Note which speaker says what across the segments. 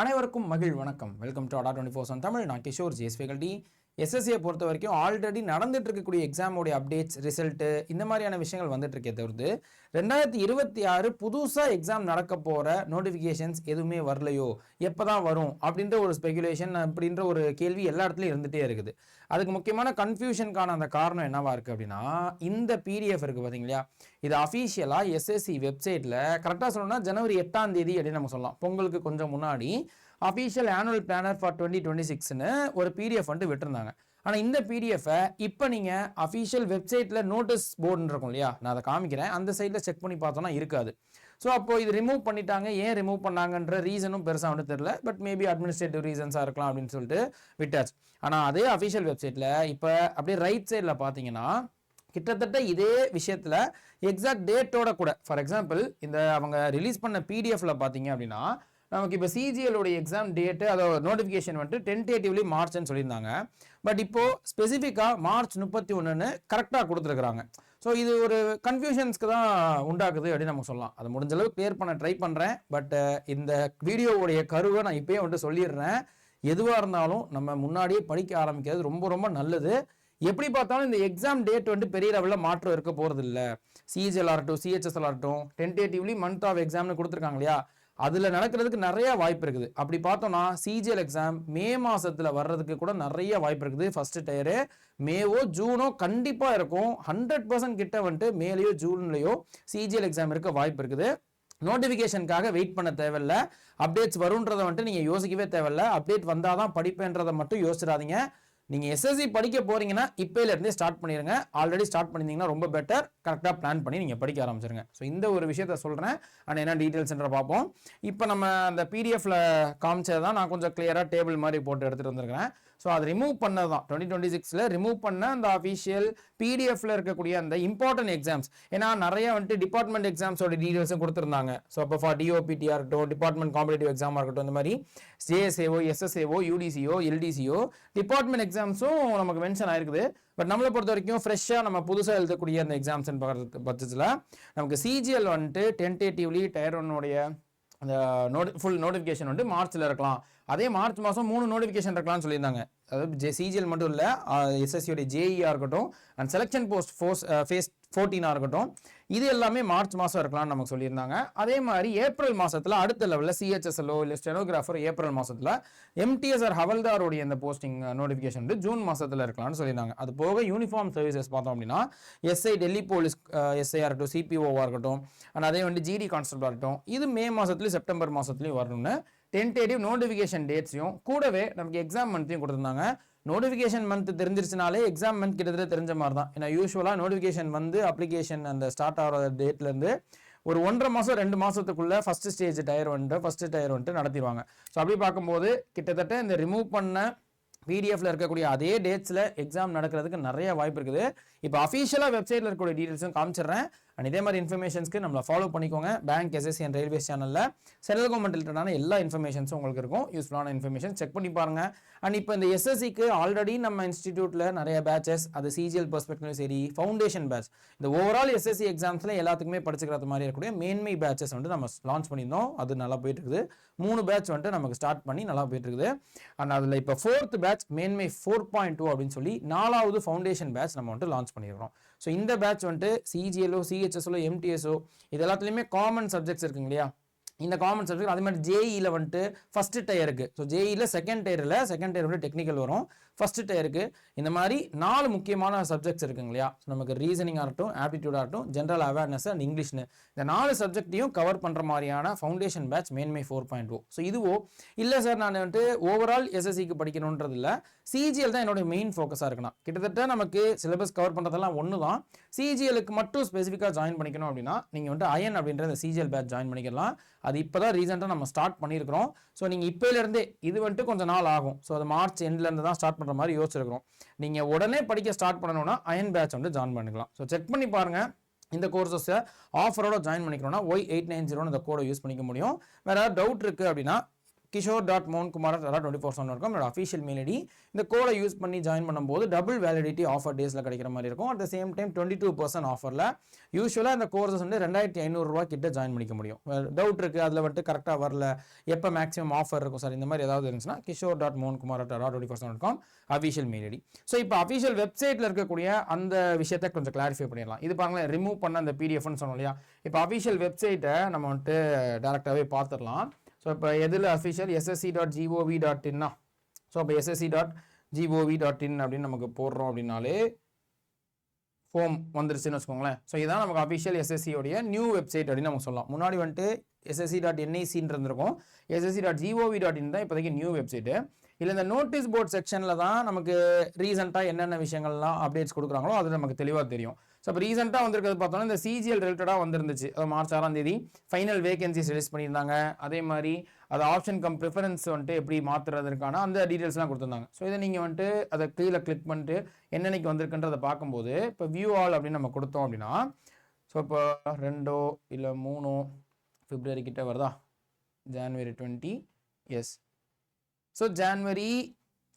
Speaker 1: அனைவருக்கும் மகிழ் வணக்கம். Welcome to ADA 24/7 Tamil. நான் கிஷோர் ஜிஎஸ் ஃபேகல்டி. எஸ்எஸ்சியை பொறுத்த வரைக்கும் ஆல்ரெடி நடந்துட்டு இருக்கக்கூடிய எக்ஸாமோடைய அப்டேட்ஸ், ரிசல்ட்டு இந்த மாதிரியான விஷயங்கள் வந்துட்டு இருக்கே தவிர்த்து 2026 புதுசாக எக்ஸாம் நடக்க போகிற நோட்டிஃபிகேஷன்ஸ் எதுவுமே வரலையோ, எப்போ தான் வரும் அப்படின்ற ஒரு ஸ்பெகுலேஷன், அப்படின்ற ஒரு கேள்வி எல்லா இடத்துலையும் இருந்துகிட்டே இருக்குது. அதுக்கு முக்கியமான கன்ஃபியூஷனுக்கான அந்த காரணம் என்னவா இருக்குது அப்படின்னா, இந்த பிடிஎஃப் இருக்குது பார்த்தீங்களா, இது அஃபீஷியலாக எஸ்எஸ்சி வெப்சைட்டில் கரெக்டாக சொல்லணும்னா ஜனவரி 8ஆம் தேதி அப்படின்னு நம்ம சொல்லலாம், பொங்கலுக்கு கொஞ்சம் முன்னாடி அஃபீஷியல் ஆனுவல் பிளானர் ஃபார் 2026ன்னு ஒரு பிடிஎஃப் வந்துட்டு விட்டுருந்தாங்க. ஆனால் இந்த பிடிஎஃபை இப்போ நீங்கள் அஃபீஷியல் வெப்சைட்டில் நோட்டீஸ் போர்டுன்னு இருக்கும் இல்லையா, நான் அதை காமிக்கிறேன், அந்த சைட்டில் செக் பண்ணி பார்த்தோன்னா இருக்காது. ஸோ அப்போ இது ரிமூவ் பண்ணிட்டாங்க. ஏன் ரிமூவ் பண்ணாங்கன்ற ரீசனும் பெருசாக வந்து தெரியல. பட் மேபி அட்மினிஸ்ட்ரேட்டிவ் ரீசன்ஸாக இருக்கலாம் அப்படின்னு சொல்லிட்டு விட்டாச்சு. ஆனால் அதே அஃபீஷியல் வெப்சைட்டில் இப்போ அப்படியே ரைட் சைடில் பார்த்தீங்கன்னா கிட்டத்தட்ட இதே விஷயத்தில் எக்ஸாக்ட் டேட்டோட கூட, ஃபார் எக்ஸாம்பிள் இந்த அவங்க ரிலீஸ் பண்ண பிடிஎஃப்ல பார்த்தீங்க அப்படின்னா நமக்கு இப்போ சிஜிஎலோடைய எக்ஸாம் டேட்டு அதோட நோட்டிஃபிகேஷன் வந்துட்டு டென்டேட்டிவ்லி மார்ச்னு சொல்லியிருந்தாங்க. பட் இப்போது ஸ்பெசிஃபிக்காக மார்ச் 31ன்னு கரெக்டாக கொடுத்துருக்குறாங்க. ஸோ இது ஒரு கன்ஃபியூஷன்ஸ்க்கு தான் உண்டாக்குது அப்படின்னு நம்ம சொல்லலாம். அதை முடிஞ்ச அளவு கிளியர் பண்ண ட்ரை பண்ணுறேன். பட் இந்த வீடியோவுடைய கருவை நான் இப்போயே வந்துட்டு சொல்லிடுறேன். எதுவாக இருந்தாலும் நம்ம முன்னாடியே படிக்க ஆரம்பிக்கிறது ரொம்ப ரொம்ப நல்லது. எப்படி பார்த்தாலும் இந்த எக்ஸாம் டேட் வந்துட்டு பெரிய லெவலில் மாற்றம் இருக்க போகிறது இல்லை. சிஜிஎல் ஆகட்டும், சிஹெச்எஸ்எல் ஆகட்டும், டென்டேட்டிவ்லி மந்த் ஆஃப் எக்ஸாம்னு கொடுத்துருக்காங்க இல்லையா, அதில் நடக்கிறதுக்கு நிறைய வாய்ப்பு இருக்குது. அப்படி பார்த்தோம்னா சிஜிஎல் எக்ஸாம் மே மாதத்தில் வர்றதுக்கு கூட நிறைய வாய்ப்பு இருக்குது. ஃபர்ஸ்ட் டயரு மேவோ ஜூனோ கண்டிப்பாக இருக்கும். 100% கிட்ட வந்துட்டு மேலேயோ ஜூன்லேயோ சிஜிஎல் எக்ஸாம் இருக்க வாய்ப்பு இருக்குது. நோட்டிஃபிகேஷனுக்காக வெயிட் பண்ண தேவையில்லை. அப்டேட்ஸ் வரும்ன்றதை வந்துட்டு நீங்கள் யோசிக்கவே தேவையில்லை. அப்டேட் வந்தால் தான் படிப்பேன்றதை மட்டும் யோசிச்சிடாதீங்க. நீங்கள் எஸ்எஸ்சி படிக்க போகிறீங்கன்னா இப்போலேருந்தே ஸ்டார்ட் பண்ணிடுங்க. ஆல்ரெடி ஸ்டார்ட் பண்ணியிருந்தீங்கன்னா ரொம்ப பெட்டர். கரெக்டாக பிளான் பண்ணி நீங்கள் படிக்க ஆரம்பிச்சிருங்க. ஸோ இந்த ஒரு விஷயத்த சொல்கிறேன். அண்ட் என்ன டீட்டெயில்ஸ்ன்ற பார்ப்போம். இப்போ நம்ம அந்த பிடிஎஃப்ல காமிச்சதை தான் நான் கொஞ்சம் கிளியராக டேபிள் மாதிரி போட்டு எடுத்துகிட்டு வந்திருக்கிறேன். ஸோ அது ரிமூவ் பண்ணது தான் 2026 ரிமூவ் பண்ண அந்த அஃபீஷியல் பிடிஎஃப்ல இருக்கக்கூடிய அந்த இம்பார்ட்டன்ட் எக்ஸாம்ஸ். ஏன்னா நிறைய வந்துட்டு டிபார்ட்மெண்ட் எக்ஸாம்ஸோட டீட்டெயில்ஸும் கொடுத்துருந்தாங்க. ஸோ அப்போ ஃபார் டிஓபிடிஆர் இருக்கட்டும், டிபார்ட்மெண்ட் காம்படிட்டிவ் எக்ஸாமாக இருக்கட்டும், இந்த மாதிரி ஜேஎஸ்ஏஓ, எஸ்எஸ்ஏஓ, யூடிசிஓ, எல்டிசிஓ டிபார்ட்மெண்ட் எக்ஸாம்ஸும் நமக்கு மென்ஷன் ஆயிருக்குது. பட் நம்மளை பொறுத்த வரைக்கும் ஃப்ரெஷ்ஷாக நம்ம புதுசாக எழுதக்கூடிய அந்த எக்ஸாம்ஸ் பட்சத்தில் நமக்கு சிஜிஎல் வந்துட்டு டென்டேட்டிவ்லி டயர் 1 அந்த ஃபுல் நோட்டிஃபிகேஷன் வந்து மார்ச்சில் இருக்கலாம். அதே மார்ச் மாதம் 3 நோட்டிஃபிகேஷன் இருக்கலாம்னு சொல்லியிருந்தாங்க. அதாவது சிஜிஎல் மட்டும் இல்லை, எஸ்எஸ்சியோடைய ஜேஇஆ இருக்கட்டும், அண்ட் செலெக்ஷன் போஸ்ட் ஃபேஸ் 14 இருக்கட்டும், இது எல்லாமே மார்ச் மாதம் இருக்கலாம்னு நமக்கு சொல்லியிருந்தாங்க. அதே மாதிரி ஏப்ரல் மாதத்தில் அடுத்த லெவலில் சிஹெச்எஸ்எல்ஓ இல்லை ஸ்டெனோகிராஃபர் ஏப்ரல் மாதத்தில், எம்டிஎஸ்ஆர் ஹவல்தாரோடைய இந்த போஸ்டிங் நோட்டிஃபிகேஷன் வந்து ஜூன் மாதத்தில் இருக்கலாம்னு சொல்லியிருந்தாங்க. அது போக யூனிஃபார்ம் சர்வீசஸ் பார்த்தோம் அப்படின்னா எஸ்ஐ டெல்லி போலீஸ் எஸ்ஐஆர் இருக்கட்டும், சிபிஓவாக இருக்கட்டும், அண்ட் அதே வந்து ஜிடி கான்ஸ்டபிளாக இருக்கட்டும், இது மே மாதத்துலேயும் செப்டம்பர் மாதத்துலையும் வரணும்னு டென்டேட்டிவ் நோட்டிஃபிகேஷன் டேட்ஸையும் கூடவே நமக்கு எக்ஸாம் மந்த்தையும் கொடுத்துருந்தாங்க. நோட்டிஃபிகேஷன் மந்த் தெரிஞ்சிருச்சுனாலே எக்ஸாம் மந்த் கிட்டத்தட்ட தெரிஞ்ச மாதிரி தான். ஏன்னா யூஸ்வலாக நோட்டிஃபிகேஷன் வந்து அப்ளிகேஷன் அந்த ஸ்டார்ட் ஆகிற டேட்லேருந்து ஒரு 1.5 மாதம் 2 மாதத்துக்குள்ளே ஃபஸ்ட் ஸ்டேஜ் டயர் வந்துட்டு நடத்திடுவாங்க. ஸோ அப்படி பார்க்கும்போது கிட்டத்தட்ட இந்த ரிமூவ் பண்ண பிடிஎஃப்ல இருக்கக்கூடிய அதே டேட்ஸில் எக்ஸாம் நடக்கிறதுக்கு நிறைய வாய்ப்பு இருக்குது. இப்போ அஃபீஷியலாக வெப்சைட்டில் இருக்கக்கூடிய டீட்டெயில்ஸும் காமிச்சிடுறேன். அண்ட் இதே மாதிரி இன்ஃபர்மேஷன்ஸ்க்கு நம்மளை ஃபாலோ பண்ணிக்கோங்க. பேங்க், எஸ்எஸ்சி அண்ட் ரயில்வேஸ் சேனலில் சென்ட்ரல் கவர்மெண்ட் ரிலேட்டடான எல்லா இன்ஃபர்மேஷன்ஸும் உங்களுக்கு இருக்கும். யூஸ்ஃபுல்லான இன்ஃபர்மேஷன் செக் பண்ணி பாருங்கள். அண்ட் இப்போ இந்த எஸ்எஸ்சிக்கு ஆல்ரெடி நம்ம இன்ஸ்டிடியூட்டில் நிறைய பேச்சஸ், அது சிஜிஎல் பெர்ஸ்பெக்டிவ்லையும் சரி, ஃபவுண்டேஷன் பேட்ச், இந்த ஓவரால் எஸ்எஸ்சி எக்ஸாம்ஸில் எல்லாத்துக்குமே படிச்சுக்கிறது மாதிரி இருக்கக்கூடிய மேன்மை பேச்சஸ் வந்துட்டு நம்ம லான்ச் பண்ணியிருந்தோம். அது நல்லா போயிட்டு இருக்குது. 3 பேட்ச் வந்துட்டு நமக்கு ஸ்டார்ட் பண்ணி நல்லா போயிட்டு இருக்குது. அண்ட் அதில் இப்போ 4th பேட்ச் மேன்மை 4.2 அப்படின்னு சொல்லி 4வது ஃபவுண்டேஷன் பேட்ச் நம்ம வந்துட்டு லான்ச் பண்ணியிருக்கிறோம். ஸோ இந்த பேட்ச் வந்துட்டு சிஜிஎல்ஓ, சிஹெச்எஸ்ஓ, எம்டிஎஸ்ஓ இது எல்லாத்துலேயுமே காமன் சப்ஜெக்ட்ஸ் இருக்குங்க இல்லையா, இந்த காமன் சப்ஜெக்ட். அதே மாதிரி ஜேஇல வந்துட்டு ஃபர்ஸ்ட் டயருக்கு, ஸோ ஜேஇல செகண்ட் டயர் வந்து டெக்னிக்கல் வரும், ஃபர்ஸ்ட் டயருக்கு இந்த மாதிரி 4 முக்கியமான சப்ஜெக்ட்ஸ் இருக்குங்க இல்லையா. நமக்கு ரீசனிங் ஆகட்டும், ஆப்டிடியூட் ஆகட்டும், ஜென்ரல் அவேர்னஸ் அண்ட் இங்கிலீஷ்னு இந்த 4 சப்ஜெக்டையும் கவர் பண்ணுற மாதிரியான ஃபவுண்டேஷன் பேட்ச் மேன்மை 4.0. ஸோ இதுவோ இல்லை சார் நான் வந்துட்டு ஓவரால் எஸ்எஸ்சிக்கு படிக்கணுன்றது இல்லை, சிஜிஎல் தான் என்னோட மெயின் ஃபோக்கஸாக இருக்குன்னா, கிட்டத்தட்ட நமக்கு சிலபஸ் கவர் பண்ணுறதெல்லாம் ஒன்று தான். சிஜிஎலுக்கு மட்டும் ஸ்பெசிஃபிக்காக ஜாயின் பண்ணிக்கணும் அப்படின்னா நீங்கள் வந்துட்டு அயன் அப்படின்ற இந்த சிஜிஎல் பேட்ச் ஜாயின் பண்ணிக்கலாம். அது இப்போ தான் ரீசெண்டாக நம்ம ஸ்டார்ட் பண்ணியிருக்கிறோம். ஸோ நீங்கள் இப்போலேருந்தே, இது வந்துட்டு கொஞ்சம் நாள் ஆகும். ஸோ அது மார்ச் எண்ட்லேருந்து தான் ஸ்டார்ட் பண்ணுற மாதிரி யோசிச்சிருக்கிறோம். நீங்கள் உடனே படிக்க ஸ்டார்ட் பண்ணணும்னா அயன் பேட்ச் வந்து ஜாயின் பண்ணிக்கலாம். ஸோ செக் பண்ணி பாருங்கள். இந்த கோர்சஸை ஆஃபரோட ஜாயின் பண்ணிக்கணும்னா Y890 இந்த கோடை யூஸ் பண்ணிக்க முடியும். வேறு ஏதாவது டவுட் இருக்குது அப்படின்னா kishore.mohankumar@24/7 இருக்கும் என்னோட அஃபிஷியல் மெயில் ஐடி. இந்த கோடை யூஸ் பண்ணி ஜாயின் பண்ணும்போது டபுள் வேலிடிட்டி ஆஃபர் டேஸில் கிடைக்கிற மாதிரி இருக்கும். அட் த சேம் டைம் 22% ஆஃபரில் யூஸ்வலாக இந்த கோர்சஸ் வந்து 2500 ரூபா கிட்ட ஜாயின் பண்ணிக்க முடியும். டவுட் இருக்குது அதில் வந்துட்டு கரெக்டாக வரல, எப்போ மேக்ஸிமம் ஆஃபர் இருக்கும் சார், இந்த மாதிரி ஏதாவது இருந்துச்சுன்னா kishore.mohankumar@24/7 இருக்கும் அஃபிஷியல் மெயில் ஐடி. ஸோ இப்போ அஃபிஷியல் வெப்சைட்டில் இருக்கக்கூடிய அந்த விஷயத்தை கொஞ்சம் கிளாரிஃபை பண்ணிடலாம். இது பாருங்களேன், ரிமூவ் பண்ண அந்த பிடிஎஃப்னு சொன்னோம் இல்லையா, இப்போ அஃபிஷியல் வெப்சைட்டை நம்ம வந்துட்டு டேரெக்டாகவே பார்த்துடலாம். ஸோ இப்போ எதில் அஃபிஷியல் ssc.gov.in. ஸோ இப்போ ssc.gov.in அப்படின்னு நமக்கு போடுறோம் அப்படின்னாலே ஃபோம் வந்துருச்சுன்னு வச்சுக்கோங்களேன். ஸோ இதான் நமக்கு அஃபிஷியல் எஸ்எஸ்சியோடைய நியூ வெப்சைட் அப்படின்னு நம்ம சொல்லலாம். முன்னாடி வந்துட்டு ssc.nic இருந்திருக்கும், ssc.gov.in தான் இப்போதைக்கு நியூ வெப்சைட்டு. இல்லை இந்த நோட்டீஸ் போர்ட் செக்ஷனில் தான் நமக்கு ரீசெண்டாக என்னென்ன விஷயங்கள்லாம் அப்டேட்ஸ் கொடுக்குறாங்களோ அது நமக்கு தெளிவாக தெரியும். ஸோ இப்போ ரீசெண்டாக வந்திருக்கிறது பார்த்தோன்னா இந்த சிஜிஎல் ரிலேட்டடாக வந்துருந்துச்சு. மார்ச் 6ஆம் தேதி ஃபைனல் வேகன்சிஸ் ரிலீஸ் பண்ணியிருந்தாங்க. அதே மாதிரி அது ஆப்ஷன் கம் ப்ரிஃபரன்ஸ் வந்துட்டு எப்படி மாற்றுறதுக்கான அந்த டீட்டெயில்ஸ்லாம் கொடுத்துருந்தாங்க. ஸோ இதை நீங்கள் வந்துட்டு அதை கீழே கிளிக் பண்ணிட்டு என்னென்னைக்கு வந்திருக்குன்றதை பார்க்கும்போது இப்போ வியூ ஆல் அப்படின்னு நம்ம கொடுத்தோம் அப்படின்னா, ஸோ இப்போ 2 இல்லை 3 பிப்ரவரி கிட்ட வருதா, January 20, எஸ். ஸோ January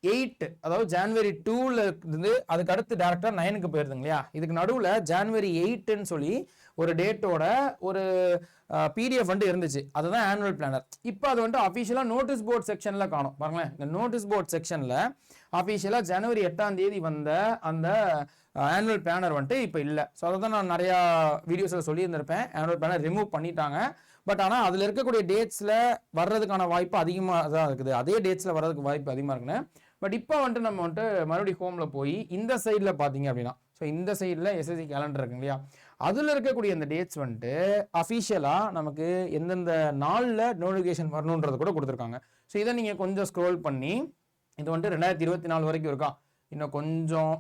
Speaker 1: 8, அதாவது January 2ல இருந்து அதுக்கு அடுத்து டேரக்டாக 9க்கு போயிருதுங்க இல்லையா. இதுக்கு நடுவில் January 8ன்னு சொல்லி ஒரு டேட்டோட ஒரு பிடிஎஃப் வந்துட்டு இருந்துச்சு, அதுதான் ஆனுவல் பிளானர். இப்போ அது வந்துட்டு அஃபிஷியலாக நோட்டீஸ் போர்ட் செக்ஷனில் காணும். பாருங்களேன், இந்த நோட்டீஸ் போர்ட் செக்ஷனில் அஃபிஷியலாக January 8ஆம் தேதி வந்த அந்த ஆனுவல் பிளானர் வந்துட்டு இப்போ இல்லை. ஸோ அதை தான் நான் நிறையா வீடியோஸில் சொல்லியிருந்திருப்பேன், ஆனுவல் பிளானர் ரிமூவ் பண்ணிட்டாங்க. பட் ஆனால் அதில் இருக்கக்கூடிய டேட்ஸில் வர்றதுக்கான வாய்ப்பு அதிகமாக தான் இருக்குது, அதே டேட்ஸில் வர்றதுக்கு வாய்ப்பு அதிகமாக இருக்குன்னு. பட் இப்போ வந்துட்டு நம்ம வந்துட்டு மறுபடியும் ஹோமில் போய் இந்த சைடில் பார்த்தீங்க அப்படின்னா, ஸோ இந்த சைடில் எஸ்எஸ்சி கேலண்டர் இருக்கு இல்லையா, அதில் இருக்கக்கூடிய இந்த டேட்ஸ் வந்துட்டு அஃபிஷியலாக நமக்கு எந்தெந்த நாளில் நோட்டிஃபிகேஷன் வரணுன்றது கூட கொடுத்துருக்காங்க. ஸோ இதை நீங்கள் கொஞ்சம் ஸ்க்ரோல் பண்ணி, இது வந்துட்டு 2024 வரைக்கும் இருக்கா, இன்னும் கொஞ்சம்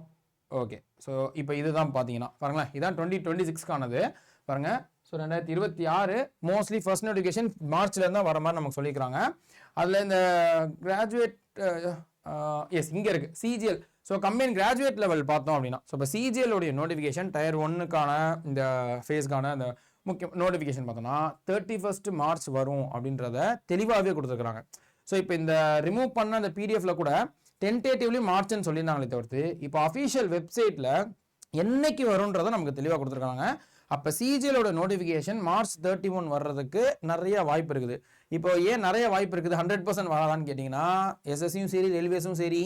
Speaker 1: ஓகே. ஸோ இப்போ இதுதான் பார்த்தீங்கன்னா பாருங்களேன், இதான் 2026க்கானது பாருங்கள். ஸோ 2026 மோஸ்ட்லி ஃபர்ஸ்ட் நோட்டிஃபிகேஷன் மார்ச்லேருந்து தான் வர மாதிரி நமக்கு சொல்லிக்கிறாங்க. அதில் இந்த கிராஜுவேட் எஸ் இங்கே இருக்குது CGL. So combine graduate level பார்த்தோம் அப்படின்னா, ஸோ இப்போ சிஜிஎல்லுடைய நோட்டிஃபிகேஷன் டயர் 1க்கான இந்த ஃபேஸ்க்கான அந்த முக்கிய நோட்டிஃபிகேஷன் பார்த்தோம்னா 31 மார்ச் வரும் அப்படின்றத தெளிவாகவே கொடுத்துருக்குறாங்க. ஸோ இப்போ இந்த ரிமூவ் பண்ண அந்த பிடிஎஃப்ல கூட டென்டேட்டிவ்லி மார்ச்னு சொல்லியிருந்தாங்களே தவிர்த்து இப்போ அஃபிஷியல் வெப்சைட்டில் என்னைக்கு வரும்ன்றதை நமக்கு தெளிவாக கொடுத்துருக்காங்க. அப்போ சிஜிஎலோட நோட்டிஃபிகேஷன் March 31 வர்றதுக்கு நிறைய வாய்ப்பு இருக்குது. இப்போ ஏன் நிறைய வாய்ப்பு இருக்குது, 100% வராதான்னு கேட்டிங்கன்னா, எஸ்எஸ்சியும் சரி ரயில்வேஸும் சரி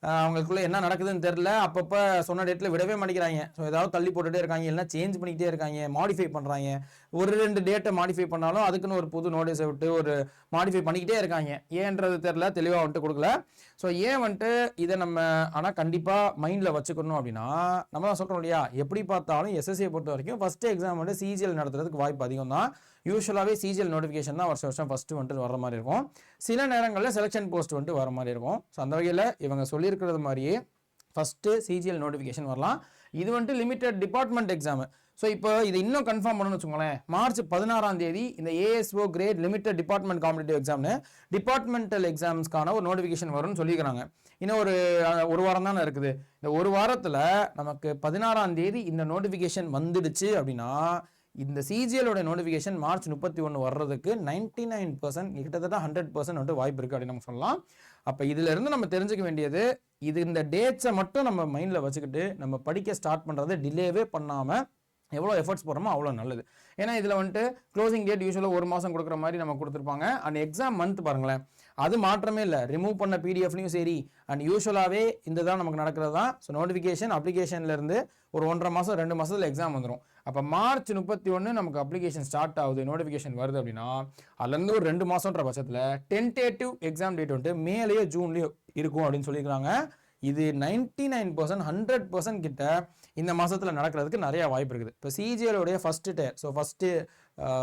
Speaker 1: அவங்களுக்குள்ள என்ன நடக்குதுன்னு தெரில, அப்பப்போ சொன்ன டேட்டில் விடவே மாட்டேங்கிறாங்க. ஸோ ஏதாவது தள்ளி போட்டுகிட்டே இருக்காங்க, இல்லைனா சேஞ்ச் பண்ணிக்கிட்டே இருக்காங்க, மாடிஃபை பண்ணுறாங்க. ஒரு 2 டேட்டை மாடிஃபை பண்ணாலும் அதுக்குன்னு ஒரு புது நோட்டீஸை விட்டு ஒரு மாடிஃபை பண்ணிக்கிட்டே இருக்காங்க. ஏன்றது தெரில, தெளிவாக வந்துட்டு கொடுக்கல. ஸோ ஏன் வந்துட்டு இதை நம்ம ஆனால் கண்டிப்பாக மைண்டில் வச்சுக்கணும் அப்படின்னா, நம்ம தான் சொல்கிறோம் இல்லையா, எப்படி பார்த்தாலும் எஸ்எஸ்சியை பொறுத்த வரைக்கும் ஃபஸ்ட்டு எக்ஸாம் வந்து சிஜிஎல் நடத்துறதுக்கு வாய்ப்பு அதிகம் தான். யூஸ்வலாகவே சிஜிஎல் நோட்டிஃபிகேஷன் தான் வருஷம் ஃபஸ்ட்டு வந்துட்டு வர மாதிரி இருக்கும். சில நேரங்களில் செலெக்ஷன் போஸ்ட் வந்துட்டு வர மாதிரி இருக்கும். ஸோ அந்த வகையில் இவங்க சொல்லியிருக்கிறது மாதிரியே ஃபஸ்ட்டு சிஜிஎல் நோட்டிஃபிகேஷன் வரலாம். இது வந்துட்டு லிமிடெட் டிபார்ட்மெண்ட் எக்ஸாமு. ஸோ இப்போ இது இன்னும் கன்ஃபார்ம் பண்ணணும்னு வச்சுக்கோங்களேன், March 16ஆம் தேதி இந்த ASO grade limited department competitive எக்ஸாம்னு டிபார்ட்மெண்டல் எக்ஸாம்ஸ்க்கான ஒரு நோட்டிஃபிகேஷன் வரும்னு சொல்லிக்கிறாங்க. இன்னும் ஒரு வாரம் தானே இருக்குது. இந்த ஒரு வாரத்தில் நமக்கு 16ஆம் தேதி இந்த நோட்டிஃபிகேஷன் வந்துடுச்சு அப்படின்னா, இந்த சிஜிஎலோட நோட்டிஃபிகேஷன் March 31 வர்றதுக்கு 99% கிட்டத்தட்ட 100% வந்துட்டு வாய்ப்பு இருக்குது அப்படின்னு நம்ம சொல்லலாம். அப்போ இதில் இருந்து நம்ம தெரிஞ்சுக்க வேண்டியது, இது இந்த டேட்ஸை மட்டும் நம்ம மைண்டில் வச்சுக்கிட்டு நம்ம படிக்க ஸ்டார்ட் பண்ணுறது டிலேவே பண்ணாமல் எவ்வளோ எஃபர்ட்ஸ் போடுறோமோ அவ்வளோ நல்லது. ஏன்னா இதில் வந்துட்டு க்ளோசிங் டேட் யூஸ்வலாக 1 மாதம் கொடுக்குற மாதிரி நம்ம கொடுத்துருப்பாங்க. அண்ட் எக்ஸாம் மந்த் பாருங்களேன், அது மாற்றமே இல்லை. ரிமூவ் பண்ண பிடிஎஃப்லையும் சரி அண்ட் யூஸ்வலாகவே இந்த தான் நமக்கு நடக்கிறது தான். ஸோ நோட்டிஃபிகேஷன் அப்ளிகேஷன்லேருந்து ஒரு 1.5 மாதம் 2 மாதத்தில் எக்ஸாம் வந்துடும். அப்போ March 31 நமக்கு அப்ளிகேஷன் ஸ்டார்ட் ஆகுது, நோட்டிஃபிகேஷன் வருது அப்படின்னா அதுலேருந்து ஒரு 2 மாதம்ன்ற பட்சத்தில் டென்டேட்டிவ் எக்ஸாம் டேட் வந்துட்டு மேலேயோ ஜூன்லேயோ இருக்கும் அப்படின்னு சொல்லியிருக்காங்க. இது 99% 100% கிட்ட இந்த மாதத்தில் நடக்கிறதுக்கு நிறையா வாய்ப்பு இருக்குது. இப்போ சிஜிஎலோடைய ஃபஸ்ட்டு டயர், ஸோ ஃபஸ்ட்டு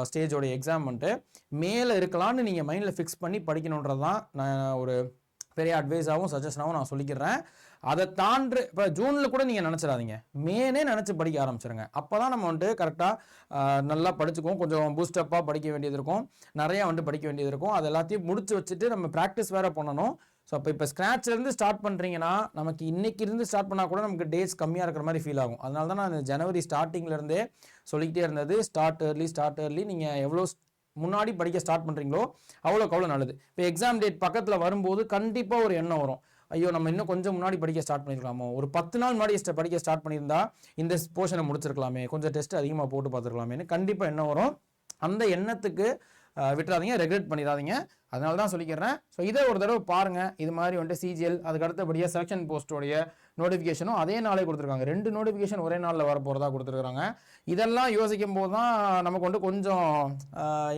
Speaker 1: ஸ்டேஜோடைய எக்ஸாம் வந்துட்டு மேலே இருக்கலான்னு நீங்கள் மைண்டில் ஃபிக்ஸ் பண்ணி படிக்கணுன்றது தான் நான் ஒரு பெரிய அட்வைஸாகவும் சஜஷனாகவும் நான் சொல்லிக்கிறேன். அதை தாண்டி இப்போ ஜூனில் கூட நீங்கள் நினச்சிடாதீங்க, மேனே நினச்சி படிக்க ஆரம்பிச்சிருங்க. அப்போ தான் நம்ம வந்துட்டு கரெக்டாக நல்லா படிச்சுக்குவோம். கொஞ்சம் பூஸ்டப்பாக படிக்க வேண்டியது இருக்கும், நிறையா வந்துட்டு படிக்க வேண்டியது இருக்கும். அது எல்லாத்தையும் முடிச்சு வச்சுட்டு நம்ம ப்ராக்டிஸ் வேறு பண்ணணும். ஸோ இப்போ ஸ்க்ராட்ச்லேருந்து ஸ்டார்ட் பண்ணுறீங்கன்னா நமக்கு இன்றைக்கி இருந்து ஸ்டார்ட் பண்ணால் கூட நமக்கு டேஸ் கம்மியாக இருக்கிற மாதிரி ஃபீல் ஆகும். அதனால தான் நான் ஜனவரி ஸ்டார்டிங்லேருந்தே சொல்லிக்கிட்டே இருந்தது, ஸ்டார்ட் ஏர்லி. நீங்கள் எவ்வளோ முன்னாடி படிக்க ஸ்டார்ட் பண்ணுறீங்களோ அவ்வளோக்கு அவ்வளோ நல்லது. இப்போ எக்ஸாம் டேட் பக்கத்தில் வரும்போது கண்டிப்பாக ஒரு எண்ணம் வரும், ஐயோ நம்ம இன்னும் கொஞ்சம் முன்னாடி படிக்க ஸ்டார்ட் பண்ணிருக்கலாமோ, ஒரு 10 நாள் முன்னாடி படிக்க ஸ்டார்ட் பண்ணியிருந்தா இந்த போர்ஷனை முடிச்சிருக்கலாமே, கொஞ்சம் டெஸ்ட் அதிகமாக போட்டு பார்த்துருக்கலாமேன்னு கண்டிப்பாக எண்ணம் வரும். அந்த எண்ணத்துக்கு விட்டுறாதீங்க, ரெக்ரெட் பண்ணிடாதீங்க. அதனால தான் சொல்லிக்கிறேன். ஸோ இதை ஒரு தடவை பாருங்கள். இது மாதிரி வந்துட்டு சிஜிஎல் அதுக்கு அடுத்தபடியாக செலக்ஷன் போஸ்ட்டோடைய நோட்டிஃபிகேஷனும் அதே நாளே கொடுத்துருக்காங்க. 2 நோட்டிஃபிகேஷன் ஒரே நாளில் வரப்போகிறதா கொடுத்துருக்காங்க. இதெல்லாம் யோசிக்கும் போது தான் நமக்கு வந்து கொஞ்சம்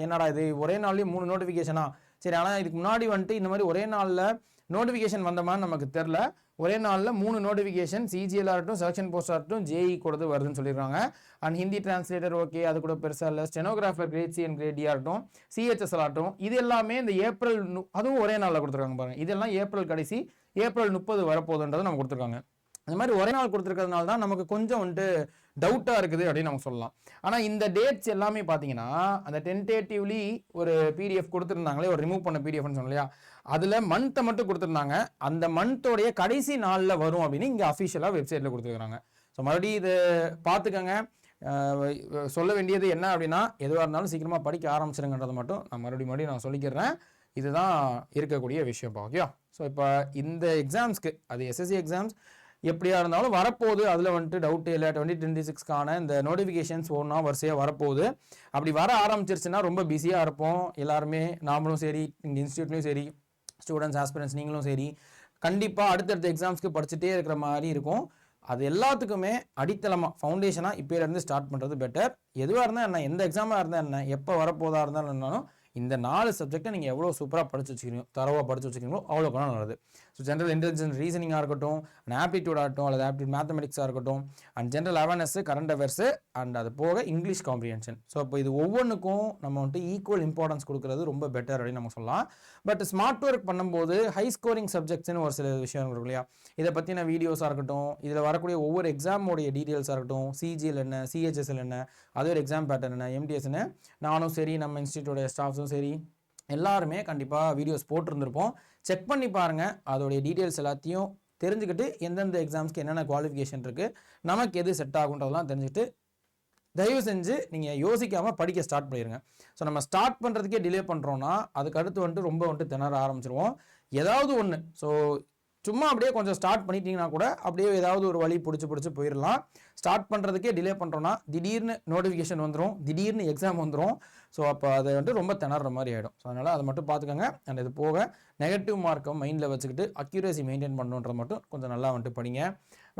Speaker 1: என்னடா இது ஒரே நாள்லேயும் 3 நோட்டிஃபிகேஷனா, சரி ஆனால் இதுக்கு முன்னாடி வந்துட்டு இந்த மாதிரி ஒரே நாளில் நோட்டிஃபிகேஷன் வந்த மாதிரி நமக்கு தெரில. ஒரே நாளில் 3 நோட்டிஃபிகேஷன் சிஜிஎல் ஆகட்டும், செலக்ஷன் போஸ்ட் ஆகட்டும், ஜேஇ கூடது வருதுன்னு சொல்லியிருக்காங்க. அண்ட் ஹிந்தி டிரான்ஸ்லேட்டர் ஓகே, அது கூட பெருசாக இல்லை. Stenographer grade C and grade D ஆகட்டும், சிஹெச்எஸ்எல் ஆகட்டும், இது எல்லாமே இந்த ஏப்ரல் அதுவும் ஒரே நாளில் கொடுத்துருக்காங்க பாருங்கள். இதெல்லாம் ஏப்ரல் கடைசி, ஏப்ரல் 30 வரப்போகுதுன்றதை நம்ம கொடுத்துருக்காங்க. இந்த மாதிரி ஒரே நாள் கொடுத்துருக்கிறதுனால தான் நமக்கு கொஞ்சம் வந்துட்டு டவுட்டாக இருக்குது அப்படின்னு நம்ம சொல்லலாம். ஆனால் இந்த டேட்ஸ் எல்லாமே பார்த்தீங்கன்னா அந்த டென்டேட்டிவ்லி ஒரு பிடிஎஃப் கொடுத்துருந்தாங்களே, ஒரு ரிமூவ் பண்ண பிடிஎஃப்னு சொன்னோம் இல்லையா, அதில் மந்த்தை மட்டும் கொடுத்துருந்தாங்க. அந்த மந்தோடைய கடைசி நாளில் வரும் அப்படின்னு இங்கே அஃபிஷியலாக வெப்சைட்டில் கொடுத்துருக்காங்க. ஸோ மறுபடியும் இதை பார்த்துக்கங்க. சொல்ல வேண்டியது என்ன அப்படின்னா, எதுவாக இருந்தாலும் சீக்கிரமாக படிக்க ஆரம்பிச்சிருங்கன்றதை மட்டும் நான் மறுபடியும் நான் சொல்லிக்கிறேன். இதுதான் இருக்கக்கூடிய விஷயம். ஓகே, ஸோ இப்போ இந்த எக்ஸாம்ஸ்க்கு, அது எஸ்எஸ்சி எக்ஸாம்ஸ் எப்படியா இருந்தாலும் வரப்போகுது, அதில் வந்துட்டு டவுட் இல்லை. 2026க்கான இந்த நோட்டிஃபிகேஷன்ஸ் ஒன்றா வரிசையாக வரப்போகுது. அப்படி வர ஆரம்பிச்சிருச்சுன்னா ரொம்ப பிஸியாக இருப்போம் எல்லாருமே, நாமளும் சரி, இங்கே இன்ஸ்டியூட்லையும் சரி, ஸ்டூடெண்ட்ஸ் ஆஸ்பிரன்ஸ் நீங்களும் சரி, கண்டிப்பாக அடுத்தடுத்த எக்ஸாம்ஸ்க்கு படிச்சுட்டே இருக்கிற மாதிரி இருக்கும். அது எல்லாத்துக்குமே அடித்தளமாக ஃபவுண்டேஷனாக இப்போலேருந்து ஸ்டார்ட் பண்ணுறது பெட்டர். எதுவாக இருந்தால் என்ன, எந்த எக்ஸாமாக இருந்தால் என்ன, எப்போ வரப்போதாக இருந்தாலும் என்னன்னாலும் இந்த 4 சப்ஜெக்டை நீங்கள் எவ்வளோ சூப்பராக படிச்சு வச்சுக்கிறீங்க, தரவாக படிச்சு வச்சுக்கிறீங்களோ அவ்வளோ கூட நல்லது. ஸோ ஜென்ரல் இன்டெலிஜென்ஸ் ரீசனிங்காக இருக்கட்டும், அண்ட் ஆப்டிடியூட் ஆகட்டும், அல்லது ஆப்டிடியூட் மேத்தமெட்டிக்ஸாக இருக்கட்டும், and general awareness, current affairs, and அது போக இங்கிலீஷ் காம்ப்ரிஹென்ஷன். ஸோ இப்போ இது ஒவ்வொன்றுக்கும் நம்ம வந்துட்டு ஈக்குவல் இம்பார்ட்டன்ஸ் கொடுக்குறது ரொம்ப பெட்டர் அப்படின்னு நம்ம சொல்லலாம். பட் ஸ்மார்ட் ஒர்க் பண்ணும்போது ஹை ஸ்கோரிங் சப்ஜெக்ட்ஸ்னு ஒரு சில விஷயம் இருக்கும் இல்லையா, இதை பற்றின வீடியோஸாக இருக்கட்டும், இதில் வரக்கூடிய ஒவ்வொரு எக்ஸாமோடைய டீட்டெயில்ஸாக இருக்கட்டும், சிஜிஎல் என்ன, சிஹெச்எஸ்எல் என்ன, அது ஒரு எக்ஸாம் பேட்டர்ன் என்ன, எம்டிஎஸ்ன்னு நானும் சரி, நம்ம இன்ஸ்டியூட்டோட ஸ்டாஃப்ஸும் சரி, எல்லாருமே கண்டிப்பாக வீடியோஸ் போட்டிருந்திருப்போம். செக் பண்ணி பாருங்கள். அதோடைய டீட்டெயில்ஸ் எல்லாத்தையும் தெரிஞ்சுக்கிட்டு எந்தெந்த எக்ஸாம்ஸ்க்கு என்னென்ன குவாலிஃபிகேஷன் இருக்குது, நமக்கு எது செட் ஆகுன்றதெல்லாம் தெரிஞ்சுக்கிட்டு தயவு செஞ்சு நீங்கள் யோசிக்காமல் படிக்க ஸ்டார்ட் பண்ணிடுங்க. ஸோ நம்ம ஸ்டார்ட் பண்ணுறதுக்கே டிலே பண்ணுறோன்னா அதுக்கு அடுத்து வந்துட்டு ரொம்ப வந்துட்டு திணற ஆரம்பிச்சிருவோம். ஏதாவது ஒன்று, ஸோ சும்மா அப்படியே கொஞ்சம் ஸ்டார்ட் பண்ணிட்டீங்கன்னா கூட அப்படியே ஏதாவது ஒரு வழி பிடிச்சி போயிடலாம். ஸ்டார்ட் பண்ணுறதுக்கே டிலே பண்ணுறோன்னா திடீர்னு நோட்டிஃபிகேஷன் வந்துடும், திடீர்னு எக்ஸாம் வந்துடும். ஸோ அப்போ அதை வந்துட்டு ரொம்ப திணற மாதிரி ஆகிடும். ஸோ அதனால் அதை மட்டும் பார்த்துக்கோங்க. அண்ட் இது போக நெகட்டிவ் மார்க்கை மைண்டில் வச்சுக்கிட்டு அக்யூரேசி மெயின்டைன் பண்ணணுன்றது மட்டும் கொஞ்சம் நல்லா வந்துட்டு படிங்க.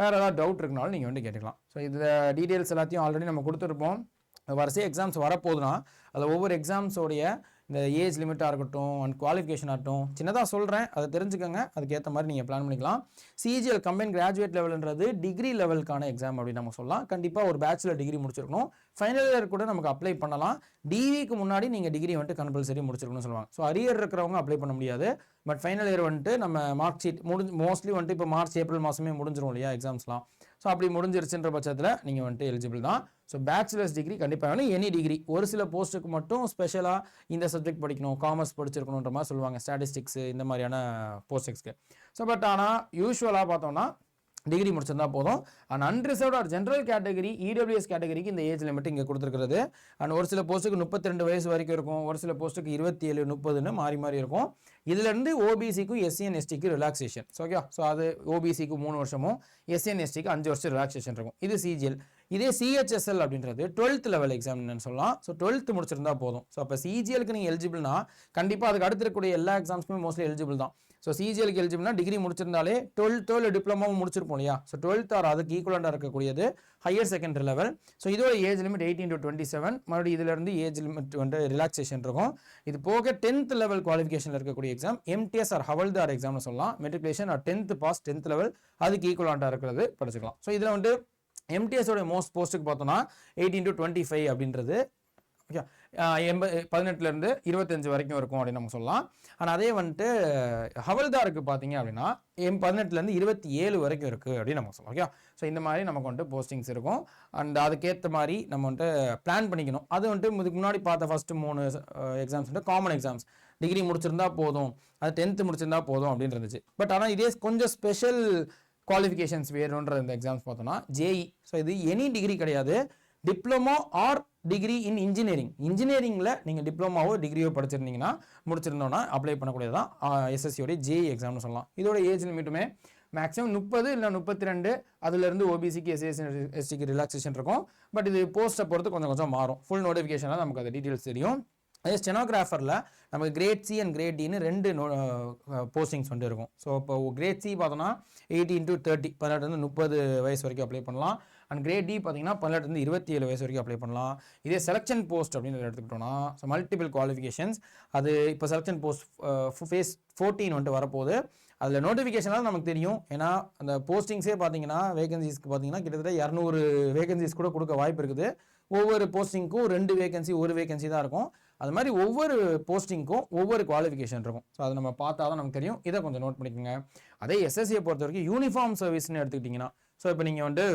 Speaker 1: வேறு ஏதாவது டவுட் இருக்குனாலும் நீங்கள் வந்து கேட்டுக்கலாம். ஸோ இதில் டீட்டெயில்ஸ் எல்லாத்தையும் ஆல்ரெடி நம்ம கொடுத்துருப்போம். வரிசையாக எக்ஸாம்ஸ் வரப்போகுதுன்னா அதில் ஒவ்வொரு எக்ஸாம்ஸோடைய இந்த ஏஜ் லிமிட்டாக இருக்கட்டும், அண்ட் குவாலிஃபிகேஷன் ஆகட்டும் சின்னதாக சொல்கிறேன், அதை தெரிஞ்சுக்கோங்க. அதுக்கேற்ற மாதிரி நீங்கள் பிளான் பண்ணிக்கலாம். சிஜிஎல் கம்பைன் கிராஜுவேட் லெவல்ன்றது டிகிரி லெவலுக்கான எக்ஸாம் அப்படின்னு நம்ம சொல்லலாம். கண்டிப்பாக ஒரு பேச்சுலர் டிகிரி முடிச்சிருக்கணும். ஃபைனல் இயர் கூட நமக்கு அப்ளை பண்ணலாம். டிவிக்கு முன்னாடி நீங்கள் டிகிரி வந்துட்டு கம்பல்சரி முடிச்சிருக்கணும்னு சொல்லுவாங்க. ஸோ அரியர் இருக்கிறவங்க அப்ளை பண்ண முடியாது. பட் ஃபைனல் இயர் வந்துட்டு நம்ம மார்க் ஷீட் மோஸ்ட்லி வந்துட்டு இப்போ மார்ச் ஏப்ரல் மாதமே முடிஞ்சிடும் இல்லையா எக்ஸாம்ஸ்லாம். ஸோ அப்படி முடிஞ்சிருச்சுன்ற பட்சத்தில் நீங்கள் வந்துட்டு எலிஜிபிள் தான். ஸோ பேச்சுலர்ஸ் டிகிரி கண்டிப்பாக வேணும். எனி டிகிரி, ஒரு சில போஸ்ட்டுக்கு மட்டும் ஸ்பெஷலாக இந்த சப்ஜெக்ட் படிக்கணும், காமர்ஸ் படிச்சிருக்கணுன்ற மாதிரி சொல்லுவாங்க, ஸ்டாட்டிஸ்டிக்ஸ் இந்த மாதிரியான போஸ்டிங்ஸ்க்கு. ஸோ பட் ஆனால் யூஸ்வலாக பார்த்தோம்னா டிகிரி முடிச்சிருந்தா போதும். And unreserved or general category, EWS கேட்டகரிக்கு இந்த ஏஜ் லிமிட் இங்கே கொடுத்துருக்கிறது. அண்ட் ஒரு சில போஸ்ட்டுக்கு 32 வயசு வரைக்கும் இருக்கும், ஒரு சில போஸ்ட்டுக்கு 27, 30ன்னு மாறி இருக்கும். இதுலேருந்து ஓபிசிக்கும் எஸ்சிஎன் எஸ்டிக்கு ரிலாக்ஸேஷன். ஓகே, ஸோ அது ஓபிசிக்கு 3 வருஷமும், எஸ்சிஎன் எஸ்டிக்கு 5 வருஷம் ரிலாக்ஸேஷன் இருக்கும். இது சிஜிஎல். இதே சிஹெச்எஸ்எல் அப்படின்றது 12th லெவல் எக்ஸாம்னு சொல்லலாம். ஸோ 12th முடிச்சிருந்தா போதும். ஸோ அப்போ சிஜிஎலுக்கு நீங்கள் எலிஜிபிள்னா கண்டிப்பாக அதுக்கு அடுத்து இருக்கக்கூடிய எல்லா எக்ஸாம்ஸுமே மோஸ்ட்லி எலிஜிபிள் தான். ஸோ சிஜிஎலுக்கு எலிஜிபிள்னா டிகிரி முடிச்சிருந்தாலே 12th டிப்ளமாவும் முடிச்சிருப்போம் இல்லையா. ஸோ 12th ஆர் அதுக்கு ஈக்குவலண்டாக இருக்கக்கூடியது ஹையர் செகண்டரி லெவல். ஸோ இதோட ஏஜ் லிமிட் 18 to 27. மறுபடியும் இதிலிருந்து ஏஜ் லிமிட் வந்து ரிலாக்ஸேஷன் இருக்கும். இது போக 10th லெவல் குவாலிஃபிகேஷனில் இருக்கக்கூடிய எக்ஸாம் எம்டிஎஸ் ஆர் ஹவல்தார் எக்ஸாம்னு சொல்லலாம். Matriculation R 10th pass 10th level அதுக்கு ஈக்குவலண்டாக இருக்கிறது படிச்சுக்கலாம். ஸோ இதில் வந்து எம்டிஎஸோட மோஸ்ட் போஸ்ட்டுக்கு பார்த்தோம்னா 18 to 25 அப்படின்றது ஓகே 18லேருந்து 25 வரைக்கும் இருக்கும் அப்படின்னு நம்ம சொல்லலாம். ஆனால் அதே வந்துட்டு ஹவல்தாருக்கு பார்த்தீங்க அப்படின்னா 18லேருந்து 27 வரைக்கும் இருக்குது அப்படின்னு நம்ம சொல்லலாம். ஓகே, ஸோ இந்த மாதிரி நமக்கு வந்துட்டு போஸ்டிங்ஸ் இருக்கும். அண்ட் அதுக்கேற்ற மாதிரி நம்ம வந்துட்டு பிளான் பண்ணிக்கணும். அது வந்துட்டு இதுக்கு முன்னாடி பார்த்த ஃபஸ்ட்டு 3 எக்ஸாம்ஸ் வந்துட்டு காமன் எக்ஸாம்ஸ், டிகிரி முடிச்சிருந்தா போதும், அது 10th முடிச்சிருந்தா போதும் அப்படின்னு இருந்துச்சு. பட் ஆனால் இதே கொஞ்சம் ஸ்பெஷல் குவாலிஃபிகேஷன்ஸ் வேணுன்ற இந்த எக்ஸாம்ஸ் பார்த்தோம்னா ஜேஇ. ஸோ இது எனி டிகிரி கிடையாது, டிப்ளமோ ஆர் டிகிரி இன் இன்ஜினியரிங்கில் நீங்கள் டிப்ளமாவோ டிகிரியோ படிச்சிருந்தீங்கன்னா முடிச்சிருந்தோன்னா அப்ளை பண்ணக்கூடியதான் எஸ்எஸ்சியோடைய ஜேஇ எக்ஸாம்னு சொல்லலாம். இதோட ஏஜ் லிமிட்டுமே மேக்ஸிமம் 30 இல்லை 32, அதுலேருந்து ஓபிசிக்கு எஸ்சிஎஸ்சி எஸ்டிக்கு ரிலாக்ஸேஷன் இருக்கும். பட் இது போஸ்ட்டை பொறுத்து கொஞ்சம் கொஞ்சம் மாறும். ஃபுல் நோட்டிஃபிகேஷனாக நமக்கு அது டீட்டெயில்ஸ் தெரியும். அதே ஸ்டெனோகிராஃபரில் நமக்கு கிரேட் சி அண்ட் கிரேட் டின்னு 2 போஸ்டிங்ஸ் வந்து இருக்கும். ஸோ இப்போ கிரேட் சி பார்த்தோன்னா 18 to 30, 18-30 வயசு வரைக்கும் அப்ளை பண்ணலாம். அண்ட் கிரேட் டி பார்த்தீங்கன்னா 18-27 வயசு வரைக்கும் அப்ளை பண்ணலாம். இதே செலெக்ஷன் போஸ்ட் அப்படின்னு எடுத்துக்கிட்டோம்னா ஸோ மல்டிபிள் குவாலிஃபிகேஷன்ஸ், அது இப்போ செலெக்ஷன் போஸ்ட் ஃபேஸ் 14 வந்துட்டு வரப்போகுது. அதில் நோட்டிஃபிகேஷனாக நமக்கு தெரியும். ஏன்னா அந்த போஸ்டிங்ஸே பார்த்தீங்கன்னா வேகன்சிஸ்க்கு பார்த்தீங்கன்னா கிட்டத்தட்ட 200 வேகன்சிஸ் கூட கொடுக்க வாய்ப்பு இருக்குது. ஒவ்வொரு போஸ்டிங்க்கும் 2 வேகன்சி 1 வேகன்சி தான் இருக்கும். அது மாதிரி ஒவ்வொரு போஸ்டிங்க்கும் ஒவ்வொரு குவாலிஃபிகேஷன் இருக்கும். ஸோ அதை நம்ம பார்த்தா தான் நமக்கு தெரியும். இதை கொஞ்சம் நோட் பண்ணிக்கோங்க. அதே எஸ்எஸ்சியை பொறுத்த வரைக்கும் யூனிஃபார்ம் சர்வீஸ்ன்னு எடுத்துக்கிட்டிங்கன்னா, ஸோ இப்போ நீங்கள் வந்துட்டு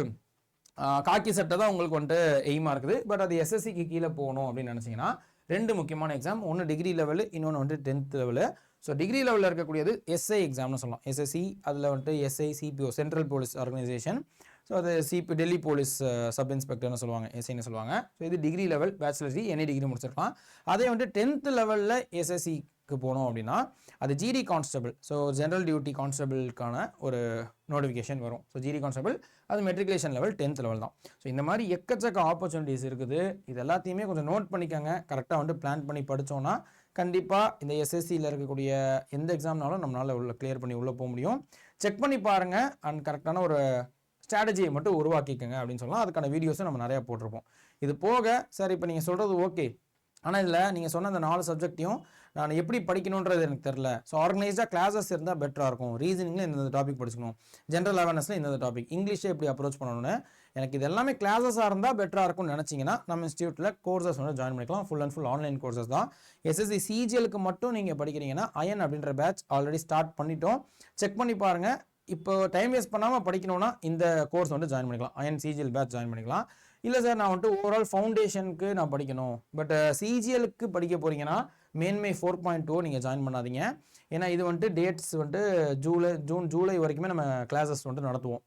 Speaker 1: காக்கி சட்டை தான் உங்களுக்கு வந்துட்டு எய்மாக இருக்குது. பட் அது எஸ்எஸ்சிக்கு கீழே போகணும் அப்படின்னு நினச்சிங்கன்னா 2 முக்கியமான எக்ஸாம், ஒன்று டிகிரி லெவலு, இன்னொன்று வந்துட்டு 10th லெவலு. ஸோ டிகிரி லெவலில் இருக்கக்கூடியது எஸ்ஐ எக்ஸாம்னு சொல்லலாம். எஸ்எஸ்சி அதில் வந்துட்டு SI CPO central police organisation. So அது டெல்லி போலீஸ் சப் இன்ஸ்பெக்டர்னு சொல்லுவாங்க, எஸ்ஐன்னு சொல்லுவாங்க. ஸோ இது degree level bachelor degree, any degree முடிச்சிருக்கலாம். அதே வந்துட்டு 10th லெவலில் எஸ்எஸ்சிக்கு போனோம் அப்படின்னா அது GD constable, so general duty கான்ஸ்டபிளுக்கான ஒரு நோட்டிஃபிகேஷன் வரும். ஸோ ஜிடி கான்ஸ்டபிள் அது மெட்ரிகுலேஷன் லெவல் 10th லெவல் தான். ஸோ இந்த மாதிரி எக்கச்சக்க ஆப்பர்ச்சுனிட்டிஸ் இருக்குது. இது எல்லாத்தையுமே கொஞ்சம் நோட் பண்ணிக்கோங்க. கரெக்டாக வந்துட்டு பிளான் பண்ணி படித்தோன்னா கண்டிப்பாக இந்த எஸ்எஸ்சியில் இருக்கக்கூடிய எந்த எக்ஸாம்னாலும் நம்மளால் உள்ள கிளியர் பண்ணி உள்ளே போக முடியும். செக் பண்ணி பாருங்கள் அண்ட் கரெக்டான ஒரு ஸ்ட்ராட்டஜியை மட்டும் உருவாக்கிக்கோங்க அப்படின்னு சொல்லலாம். அதுக்கான வீடியோஸும் நம்ம நிறையா போட்டிருப்போம். இது போக சார் இப்போ நீங்கள் சொல்கிறது ஓகே, ஆனால் இதில் நீங்கள் சொன்ன அந்த 4 சப்ஜெக்டையும் நான் எப்படி படிக்கணுன்றது எனக்கு தெரில. ஸோ ஆர்கனைஸ்டாக கிளாஸஸ் இருந்தால் பெட்டராக இருக்கும். ரீசனிங்கில் இந்த டாபிக் படிச்சுக்கணும், ஜென்ரல் அவேர்னஸில் இந்த டாபிக், இங்கிலீஷை எப்படி அப்ரோச் பண்ணணும்னு எனக்கு இது எல்லாமே கிளாஸஸாக இருந்தால் பெட்டராக இருக்கும்னு நினச்சிங்கன்னா நம்ம இன்ஸ்டியூட்டில் கோர்சஸ் வந்து ஜாயின் பண்ணிக்கலாம். Full and full online courses தான். எஸ்எஸ்சி சிஜிஎலுக்கு மட்டும் நீங்கள் படிக்கிறீங்கன்னா அயன் அப்படின்ற பேட்ச் ஆல்ரெடி ஸ்டார்ட் பண்ணிட்டோம். செக் பண்ணி பாருங்கள். இப்போ டைம் வேஸ்ட் பண்ணாமல் படிக்கணும்னா இந்த கோர்ஸ் வந்து ஜாயின் பண்ணிக்கலாம், அயன் சிஜிஎல் பேட்ச் ஜாயின் பண்ணிக்கலாம். இல்லை சார் நான் வந்துட்டு ஓவரால் ஃபவுண்டேஷனுக்கு நான் படிக்கணும், பட் சிஜிஎலுக்கு படிக்க போகிறீங்கன்னா மேன்மை 4.2 நீங்கள் ஜாயின் பண்ணாதீங்க. ஏன்னா இது வந்துட்டு டேட்ஸ் வந்துட்டு ஜூலை வரைக்குமே நம்ம கிளாஸஸ் வந்துட்டு நடத்துவோம்.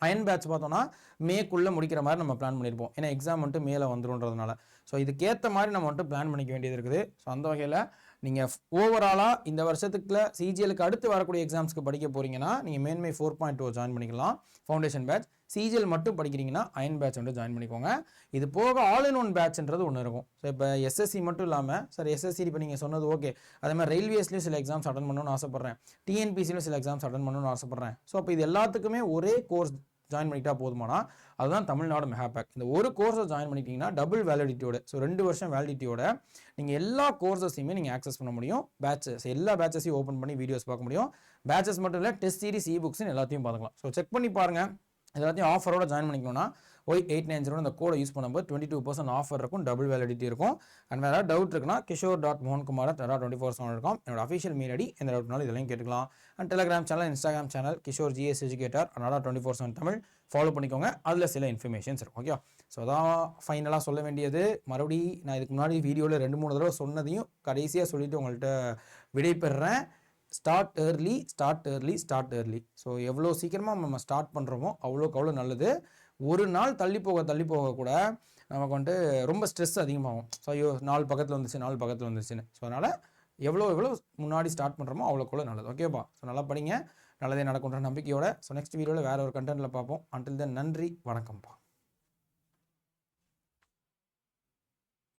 Speaker 1: அயன் பேட்ச் பார்த்தோன்னா மேக்குள்ளே முடிக்கிற மாதிரி நம்ம பிளான் பண்ணியிருப்போம். ஏன்னா எக்ஸாம் வந்துட்டு மேலே வந்துருன்றதுனால. ஸோ இதுக்கேற்ற மாதிரி நம்ம வந்துட்டு பிளான் பண்ணிக்க வேண்டியது இருக்குது. ஸோ அந்த வகையில் நீங்கள் ஓவராலாக இந்த வருஷத்துக்குள்ள சிஜிஎலுக்கு அடுத்து வரக்கூடிய எக்ஸாம்ஸ்க்கு படிக்க போகிறீங்கன்னா நீங்கள் மேன்மை 4.2 ஜாயின் பண்ணிக்கலாம் ஃபவுண்டேஷன் பேட்ச். சிஜிஎல் மட்டும் படிக்கிறீங்கன்னா அயன் பேட்ச் வந்து ஜாயின் பண்ணிக்கோங்க. இது போக ஆல் இன் ஒன் பேட்ச்ன்றது ஒன்று இருக்கும். ஸோ இப்போ எஸ்எஸ்சி மட்டும் இல்லாமல் சார் எஸ்எஸ்சி இப்போ நீங்கள் சொன்னது ஓகே, அதே மாதிரி ரயில்வேஸ்லேயும் சில எக்ஸாம்ஸ் அட்டன் பண்ணணும்னு ஆசைப்பட்றேன், டிஎன்பிசிலையும் சில எக்ஸாம்ஸ் அட்டன் பண்ணணும்னு ஆசைப்பட்றேன். ஸோ அப்போ இது எல்லாத்துக்குமே ஒரே கோர்ஸ் ஜாயின் பண்ணிட்டா போதுமானா அதுதான் தமிழ்நாடு மெகா பேக். இந்த ஒரு கோர்ஸை ஜாயின் பண்ணிட்டீங்கன்னா டபுள் வேலிடிட்டியோட, ஸோ 2 வருஷம் வேலிடிட்டியோட நீங்கள் எல்லா கோர்ஸஸையுமே நீங்கள் ஆக்சஸ் பண்ண முடியும். பேட்சஸ் எல்லா பேட்சஸையும் ஓப்பன் பண்ணி வீடியோஸ் பார்க்க முடியும். பேட்சஸ் மட்டும் இல்லை, டெஸ்ட் சீரிஸ் இபுக்ஸ்னு எல்லாத்தையும் பார்த்துக்கலாம். ஸோ செக் பண்ணி பாருங்கள். எல்லாத்தையும் ஆஃபரோட ஜாயின் பண்ணிக்கணும்னா Y890 அந்த கோடை யூஸ் பண்ணும்போது 22% ஆஃபர் இருக்கும், டபுள் வேலிடிட்டி இருக்கும். அண்ட் வேறு டவுட் இருக்குன்னா kishore.mohankumar@24/7.com என்னோட அஃபிஷியல் மெயில் ஐடி. எந்த டவுட்னாலும் இதெல்லாம் கேட்டுக்கலாம். And Telegram channel, Instagram channel Kishore GS educator @24/7 Tamil follow பண்ணிக்கோங்க. அதில் சில இன்ஃபர்மேஷன்ஸ் இருக்கும். ஓகே, ஸோ அதான் ஃபைனலாக சொல்ல வேண்டியது. மறுபடி நான் இதுக்கு முன்னாடி வீடியோவில் 2-3 தடவை சொன்னதையும் கடைசியாக சொல்லிவிட்டு உங்கள்கிட்ட விடைபெறுறேன். Start early. ஸோ எவ்வளோ சீக்கிரமாக நம்ம ஸ்டார்ட் பண்ணுறோமோ அவ்வளோ நல்லது. ஒரு நாள் தள்ளி போக கூட நமக்கு வந்துட்டு ரொம்ப ஸ்ட்ரெஸ் அதிகமாகும். ஸோ ஐயோ 4 பக்கத்தில் வந்துச்சுன்னு. ஸோ அதனால் எவ்வளோ முன்னாடி ஸ்டார்ட் பண்ணுறோமோ அவ்வளோக்குள்ள நல்லது. ஓகேப்பா, ஸோ நல்லா படிங்க, நல்லதே நடக்குன்ற நம்பிக்கையோட. ஸோ நெக்ஸ்ட் வீடியோவில் வேறு ஒரு கண்டென்ட்டில் பார்ப்போம். அன்டில் தென் நன்றி, வணக்கம்ப்பா.